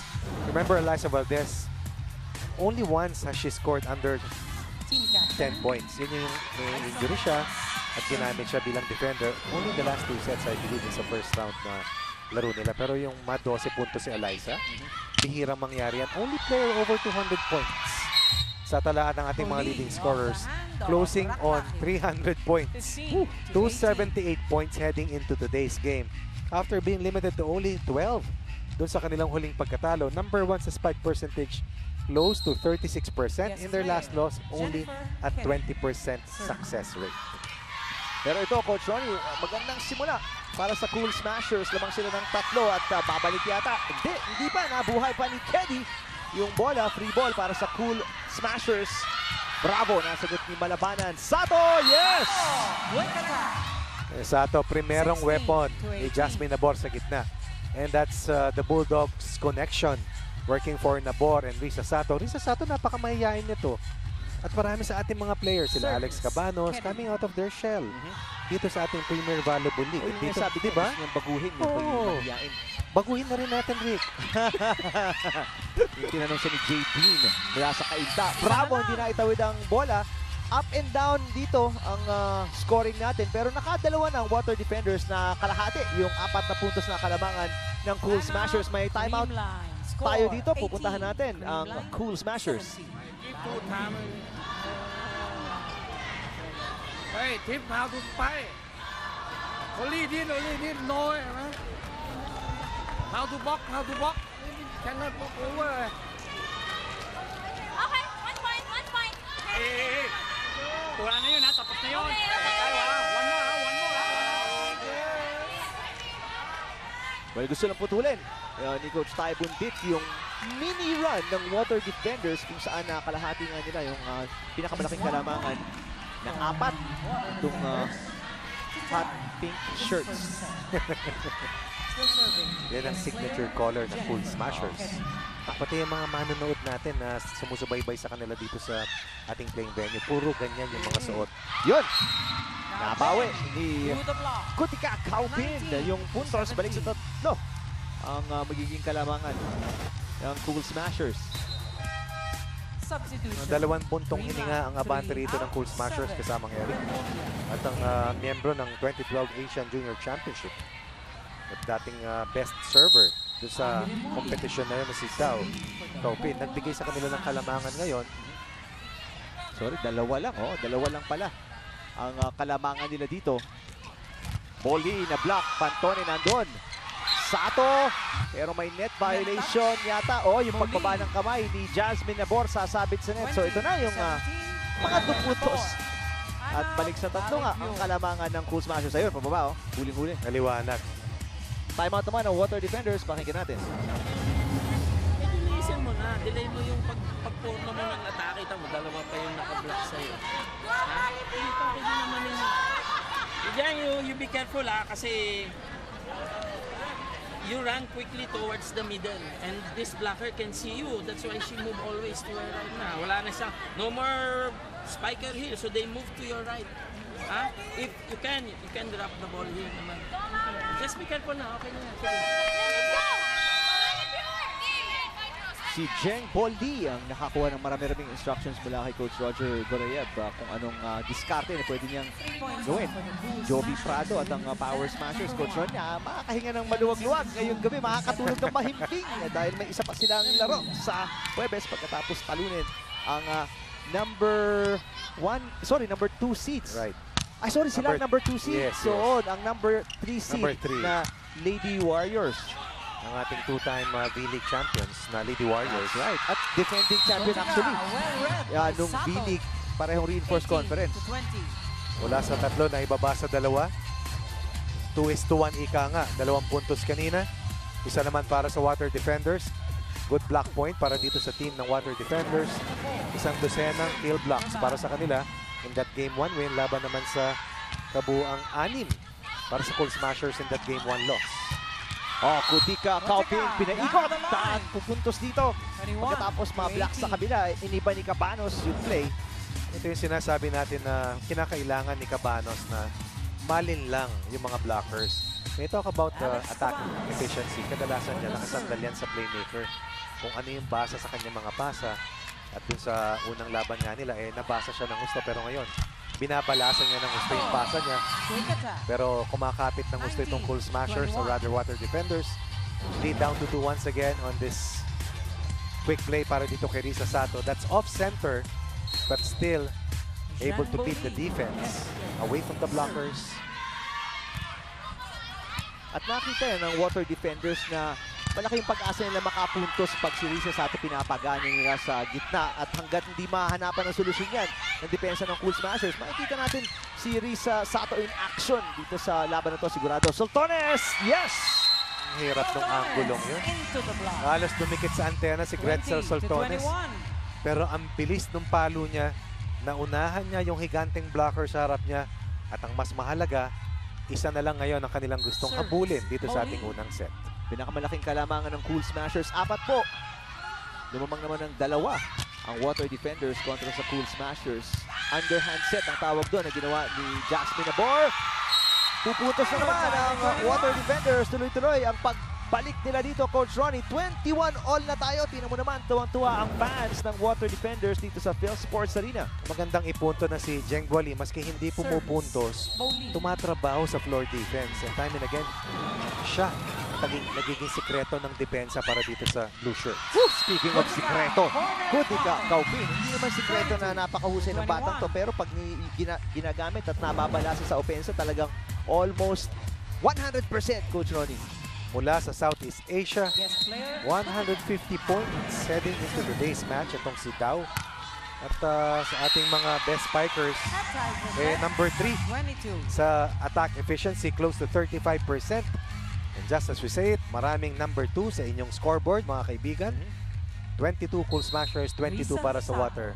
Remember Alyssa Valdez, only once has she scored under 10 points. Yun yung may injury siya at ginamit siya bilang defender. Only the last 2 sets, I believe, is sa first round na laro nila. Pero yung ma-12 puntos si Alyssa, bihirang mangyari yan. Only player over 200 points sa talaan ng ating mga leading scorers. Closing on 300 points. 278 points heading into today's game. After being limited to only 12 dun sa kanilang huling pagkatalo. Number 1 sa spike percentage, close to 36%. In their last loss, only at 20% success rate. Pero ito, Coach Ronnie, magandang simula para sa Cool Smashers. Lamang sila ng 3 at babalik yata. Hindi pa. Nabuhay pa ni Keddy yung bola. Free ball para sa Cool Smashers. Bravo, nasagot ni Malabanan. Sato, yes! Sato, primerong weapon ni Jasmine Nabor sa gitna. And that's the Bulldogs connection. Working for Nabor and Risa Sato. Risa Sato, napakamahiyain nito. At marami sa ating mga players, sila Alex Cabanos, coming out of their shell. Dito sa ating Premier Volleyball League. Dito, sabi diba? Yung baguhin, yung paghihiyain. Baguhin na rin natin, Rick. Yung tinanong siya ni J. Dean mula sa Cainta. Bravo, hindi na itawid ang bola. Up and down dito ang scoring natin. Pero nakadalawa ng Water Defenders na kalahati. Yung 4 na puntos na kalamangan ng Cool Smashers. May timeout tayo dito. Pupuntahan natin ang Cool Smashers. เฮ้ยทิปพาทุกไปโอลี่ดินน้อยนะ how to block cannot block over Okay, 1 point. ตัวนั้นyun na tapos na yun one more Well, gusto lang putulin ni Coach Tay Bundit yung mini run ng Water Defenders kung saan kalahati nga nila yung pinakamalaking kalamangan ng 4 itong hot pink shirts. Yan ang signature color ng Cool Smashers. Pati yung mga manonood natin na sumusubaybay sa kanila dito sa ating playing venue, puro ganyan yung mga suot. Yun! Nabawi ni Kutika Kaupin yung puntos balik sa tatlo ang magiging kalamangan ng Cool Smashers. 2 puntong hininga ang abante rito ng Cool Smashers kasamang Eric at ang miyembro ng 2012 Asian Junior Championship at dating best server doon sa kompetisyon na yun na si Zhao Kaupin. Nagbigay sa kanila ng kalamangan ngayon. Sorry, dalawa lang pala ang kalamangan nila dito. Bolly na block, Pantone nandun. Sato, pero may net violation yata. Yung pagbaba ng kamay ni Jasmine Nabor sasabit sa net. So ito na yung mga duputos. At balik sa tatlo nga ang kalamangan ng Cool Smashers. Ayun, pababa huling-huli. Naliwanag. Time out naman ng Water Defenders. Pakinggan natin. Linisin mo na. Delay mo yung pag-forma mo ng atake. Tamo, dalawa pa yung naka-block sa'yo. Ha? Ito ko din naman yung... Diyan, you be careful kasi you run quickly towards the middle and this blocker can see you. That's why she move always to her right na. Wala na siya. No more spiker here, so they move to your right. Ha? If you can drop the ball here naman. Just be careful na. Okay na yan. Si Jeng Boldy ang nakakuha ng marami-raming instructions mula kay Coach Roger Gorayev kung anong diskarte na pwede niyang gawin. Joby Prado at ang Power Smashers, Coach Ron niya, makakahinga ng maluwag-luwag. Ngayong gabi, makakatulog ng mahimping dahil may isa pa silang laro sa Huwebes pagkatapos talunin ang number 2 seeds. Right. Ay, sorry, sila number 2 seeds. Yes, So, ang number 3 seed na Lady Warriors. Ang ating two-time V-League champions na Lady Warriors. That's right. At defending champion actually. Nung V-League, parehong reinforced conference. Mula sa tatlo na ibaba sa dalawa. 2-1 ika nga. 2 puntos kanina. Isa naman para sa Water Defenders. Good block point para dito sa team ng Water Defenders. Isang dosenang kill blocks para sa kanila. In that game 1 win, laban naman sa kabuang 6 para sa Cool Smashers in that game 1 loss. Kutika Kaupin, pinaikot at pupuntos dito. Pagkatapos ma-block sa kabila, iniba ni Cabanos yung play. Ito yung sinasabi natin na kinakailangan ni Cabanos na malin lang yung mga blockers. May talk about attacking efficiency. Kadalasan niya nakasandal yan sa playmaker. Kung ano yung basa sa kanyang mga pasa. At dun sa unang laban nga nila, nabasa siya ng gusto. Pero ngayon, binabalasan niya ng gusto yung pasa niya. Pero kumakapit ng gusto itong Cool Smashers or rather Water Defenders. Lead down to 2 once again on this quick play para dito kay Risa Sato. That's off-center but still able to beat the defense away from the blockers. At nakita yan ng Water Defenders na malaki yung pag-asa nila makapuntos pag si Risa Sato pinapagana nila sa gitna. At hanggat hindi mahanapan ng solusyon yan ng depensa ng Cool Smashers, makikita natin si Risa Sato in action dito sa laban na to. Sigurado. Soltones! Yes! Ang hirap ng anggulong yun. Halos dumikit sa antena si Gretzel Soltones. Pero ang bilis ng palo niya, naunahan niya yung higanteng blocker sa harap niya. At ang mas mahalaga, isa na lang ngayon ang kanilang gustong habulin dito sa ating unang set. Pinakamalaking kalamangan ng Cool Smashers, 4 po. Lumamang naman ng 2 ang Water Defenders kontra sa Cool Smashers. Underhand set ang tawag doon na ginawa ni Jasmine Nabor. Pupuntos na naman ang Water Defenders. Tuloy-tuloy ang pagbalik nila dito, Coach Ronnie. 21 all na tayo. Tingnan mo naman, tuwang-tuwa ang fans ng Water Defenders dito sa PhilSports Arena. Magandang ipunto na si Jeng Bolly. Maski hindi pumupuntos, tumatrabaho sa floor defense. And time and again, siya nagiging sikreto ng depensa para dito sa Blue Shirt. Speaking of sikreto, Kutika Kaupin. Hindi naman sikreto na napakahusay ng batang to, pero pag ginagamit at nababalasa sa opensa, talagang almost 100% Coach Ronnie. Mula sa Southeast Asia, 150 points heading into today's match itong si Dao. At sa ating mga best spikers, number 3 sa attack efficiency, close to 35%. And just as we say it, maraming number 2 sa inyong scoreboard, mga kaibigan. 22 Cool Smashers, 22 para sa Water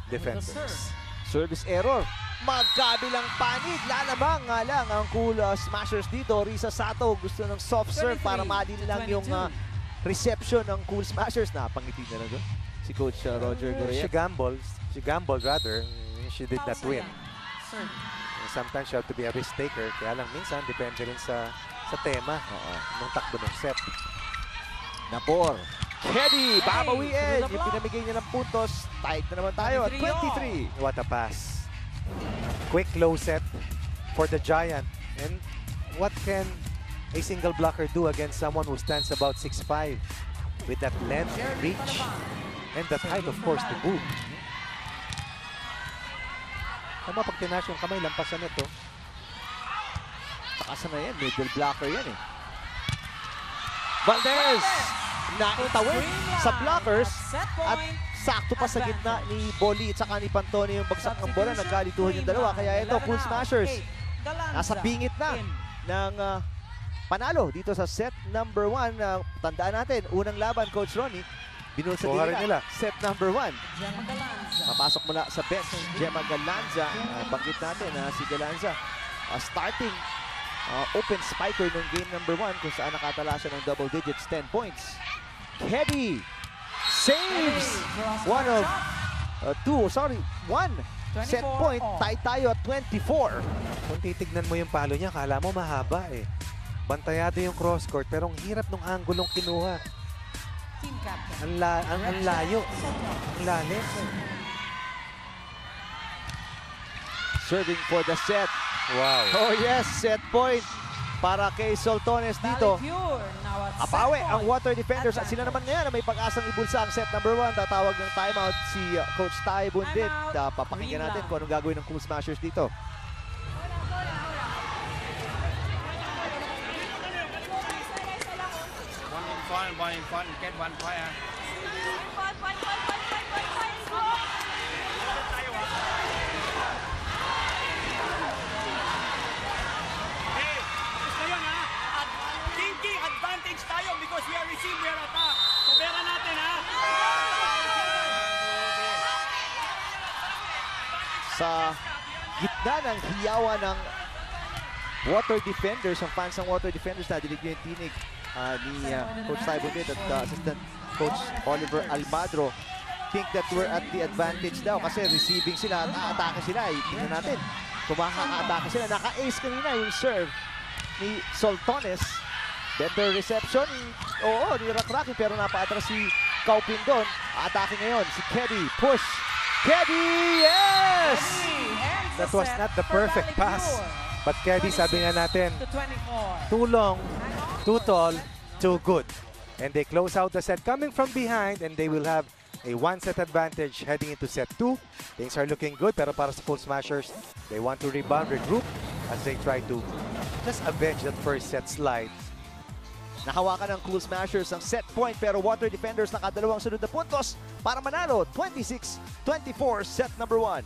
Defenders. Service error. Magkabilang panig. Lalamang nga lang ang Cool Smashers dito. Risa Sato gusto ng soft serve para madin lang yung reception ng Cool Smashers. Napangiti na lang doon si Coach Roger Gorayev. She gambled rather. She did not win. sometimes you have to be a risk taker. Kaya lang minsan, depende rin sa tema ng takbo ng set. Napor. Keddy, babawiin. Yung pinamigay niya ng puntos. Tied na naman tayo at 23. What a pass. Quick low set for the Giant. And what can a single blocker do against someone who stands about 6'5"? With that length, reach, and that height, of course, to boot. Tama, pag tinash yung kamay, lampasan ito. Takasan na yan, middle blocker yan eh. Valdez! Naitawid sa blockers at sakto pa sa gitna ni Bolly at saka ni Pantone yung bagsak ng bola. Nagkalituhan yung dalawa. Kaya ito, full smashers. Nasa bingit na ng panalo dito sa set number 1. Tandaan natin, unang laban, Coach Ronnie, binulsa din nila. Set number 1. Papasok mula sa bench, Gemma Galanza. Banggit natin si Galanza starting open spiker ng game number 1 kung saan nakatala siya ng double digits, 10 points. Keddy saves one set point. Tie tayo at 24. Kung titignan mo yung palo niya, kala mo mahaba eh. Bantayado yung cross court pero ang hirap ng anggulong kinuha. Ang layo. Ang lalim. Serving for the set. Wow. Oh yes, set point para kay Soltones dito. Apawe ang Water Defenders at sila naman ngayon na may pag-asang ibulsa ang set number 1. Tatawag ng timeout si Coach Tai Bundit. Papakinggan natin kung anong gagawin ng Cool Smashers dito. One in front, get one fire. Advantage tayo because we are receiving, we are attack. Kubera natin, ha? Sa gitna ng hiyawa ng Water Defenders, ang fans ng Water Defenders, nadilig nyo yung tinig ni Coach Tai Bundit at Assistant Coach Oliver Almadro. Think that we're at the advantage daw kasi receiving sila at aatake sila. Tingnan natin kung makaka-atake sila. Naka-ace kanina yung serve ni Soltones. Better reception. Oo, nirak-rakin pero napa-atras si Kaupin doon. Atake ngayon si Keddy. Push. Keddy! Yes! That was not the perfect pass. But Keddy, sabi nga natin, too long, too tall, too good. And they close out the set coming from behind and they will have a one-set advantage heading into set 2. Things are looking good pero para sa Full Smashers, they want to rebound, regroup as they try to just avenge that first set slide. Nahawakan ng Cool Smashers ang set point pero Water Defenders nakadalawang sunod na puntos para manalo 26-24 set number 1.